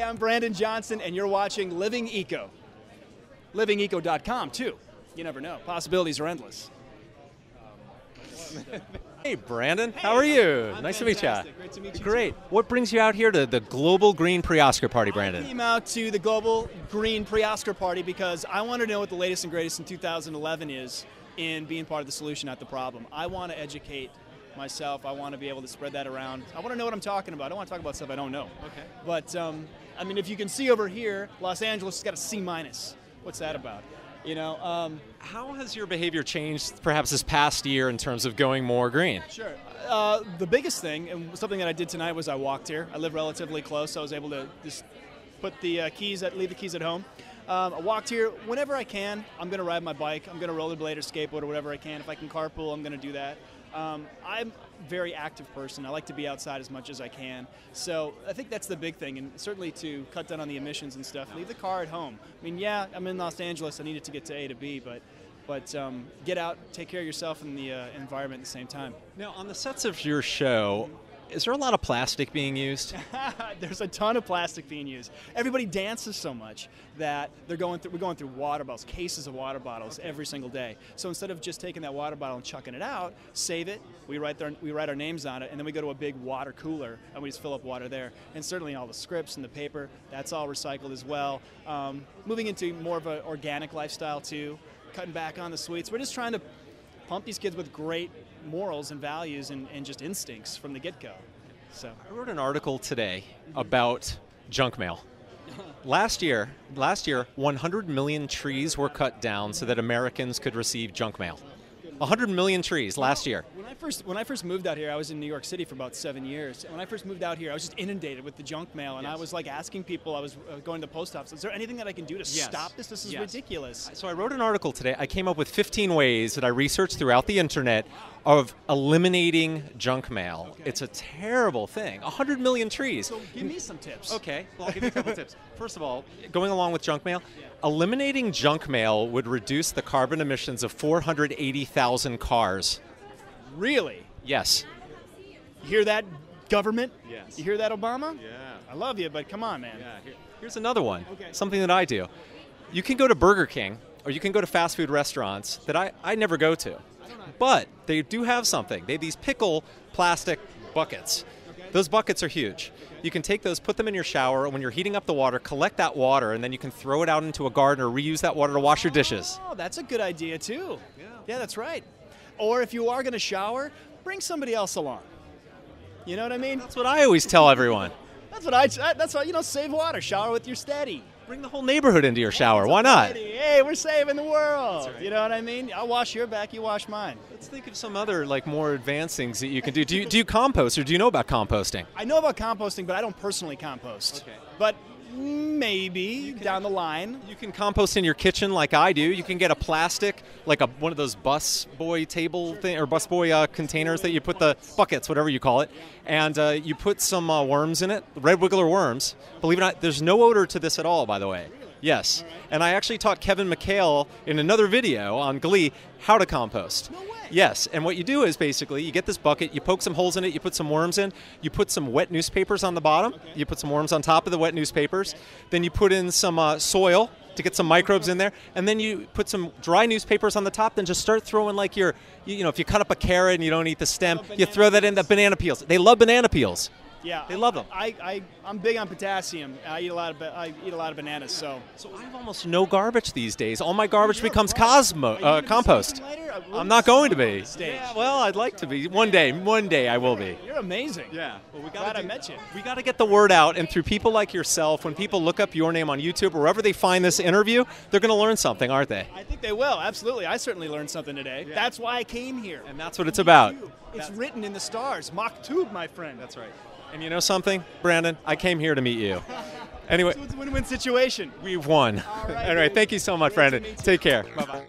I'm Brandon Johnson, and you're watching Living Eco. LivingEco.com, too. You never know. Possibilities are endless. Hey, Brandon. How are you? I'm nice fantastic. to meet you. Great to meet you. Great. Too. What brings you out here to the Global Green Pre-Oscar Party, I Brandon? came out to the Global Green Pre-Oscar Party because I want to know what the latest and greatest in 2011 is in being part of the solution, not the problem. I want to educate myself. I want to be able to spread that around. I want to know what I'm talking about. I don't want to talk about stuff I don't know. Okay. But, I mean, if you can see over here, Los Angeles has got a C-. What's that about? You know, How has your behavior changed perhaps this past year in terms of going more green? Sure. The biggest thing, and something that I did tonight, was I walked here. I live relatively close, so I was able to just put the leave the keys at home. I walked here whenever I can. I'm going to ride my bike. I'm going to rollerblade or skateboard or whatever I can. If I can carpool, I'm going to do that. I'm a very active person. I like to be outside as much as I can. So I think that's the big thing, and certainly to cut down on the emissions and stuff. Leave the car at home. I mean, yeah, I'm in Los Angeles. I needed to get to A to B, but get out, take care of yourself and the environment at the same time. Now, on the sets of your show, is there a lot of plastic being used? There's a ton of plastic being used. Everybody dances so much that we're going through water bottles, cases of water bottles every single day. So instead of just taking that water bottle and chucking it out, save it. We write our names on it, and then we go to a big water cooler and we just fill up water there. And certainly all the scripts and the paper, that's all recycled as well. Moving into more of an organic lifestyle too, cutting back on the sweets. We're just trying to pump these kids with great morals and values and just instincts from the get-go. So I wrote an article today about junk mail. Last year, 100 million trees were cut down so that Americans could receive junk mail. 100 million trees last year. When I first moved out here, I was in New York City for about 7 years. And when I first moved out here, I was just inundated with the junk mail, and I was like asking people. I was going to the post office. Is there anything that I can do to stop this? This is ridiculous. So I wrote an article today. I came up with 15 ways that I researched throughout the internet of eliminating junk mail. Okay. It's a terrible thing. 100 million trees. So give me some tips. Okay, well, I'll give you a couple tips. First of all, going along with junk mail, eliminating junk mail would reduce the carbon emissions of 480,000 cars. Really? Yes. You hear that, government? Yes. You hear that, Obama? Yeah. I love you, but come on, man. Yeah. Here's another one. Okay. Something that I do. You can go to Burger King or you can go to fast food restaurants that I never go to. But they do have something. They have these pickle plastic buckets. Okay. Those buckets are huge. You can take those, put them in your shower, and when you're heating up the water, collect that water, and then you can throw it out into a garden or reuse that water to wash your dishes. Oh, that's a good idea, too. Yeah, that's right. Or if you are going to shower, bring somebody else along. You know what I mean? That's what I always tell everyone. That's why, save water. Shower with your steady. Bring the whole neighborhood into your shower. Why not? Hey, we're saving the world. Right. You know what I mean? I'll wash your back, you wash mine. Let's think of some other more advanced things that you can do. Do you compost, or do you know about composting? I know about composting, but I don't personally compost. Okay. But maybe down the line. You can compost in your kitchen like I do. You can get a plastic, like one of those bus boy table thing or bus boy containers that you put the buckets, whatever you call it, and you put some worms in it, red wiggler worms. Believe it or not, there's no odor to this at all, by the way. Yes. And I actually taught Kevin McHale in another video on Glee how to compost. No way. Yes, and what you do is basically you get this bucket, you poke some holes in it, you put some worms in, you put some wet newspapers on the bottom, you put some worms on top of the wet newspapers, then you put in some soil to get some microbes in there, and then you put some dry newspapers on the top, then just start throwing if you cut up a carrot and you don't eat the stem, you throw that in the banana peels. They love banana peels. Yeah, they love them. I'm big on potassium. I eat a lot of bananas. So I have almost no garbage these days. All my garbage becomes compost. I'm not going to be. Yeah, well, I'd like to be. One day I will be. You're amazing. Yeah. Well, Glad I met you. We got to get the word out, and through people like yourself, when people look up your name on YouTube or wherever they find this interview, they're going to learn something, aren't they? I think they will. Absolutely. I certainly learned something today. Yeah. That's why I came here. And that's what it's about. It's written in the stars. Maktub, my friend. That's right. And you know something, Brandon? I came here to meet you. Anyway, so it's a win-win situation. We've won. All right, anyway, thank you so much, Brandon. Take care. Bye-bye.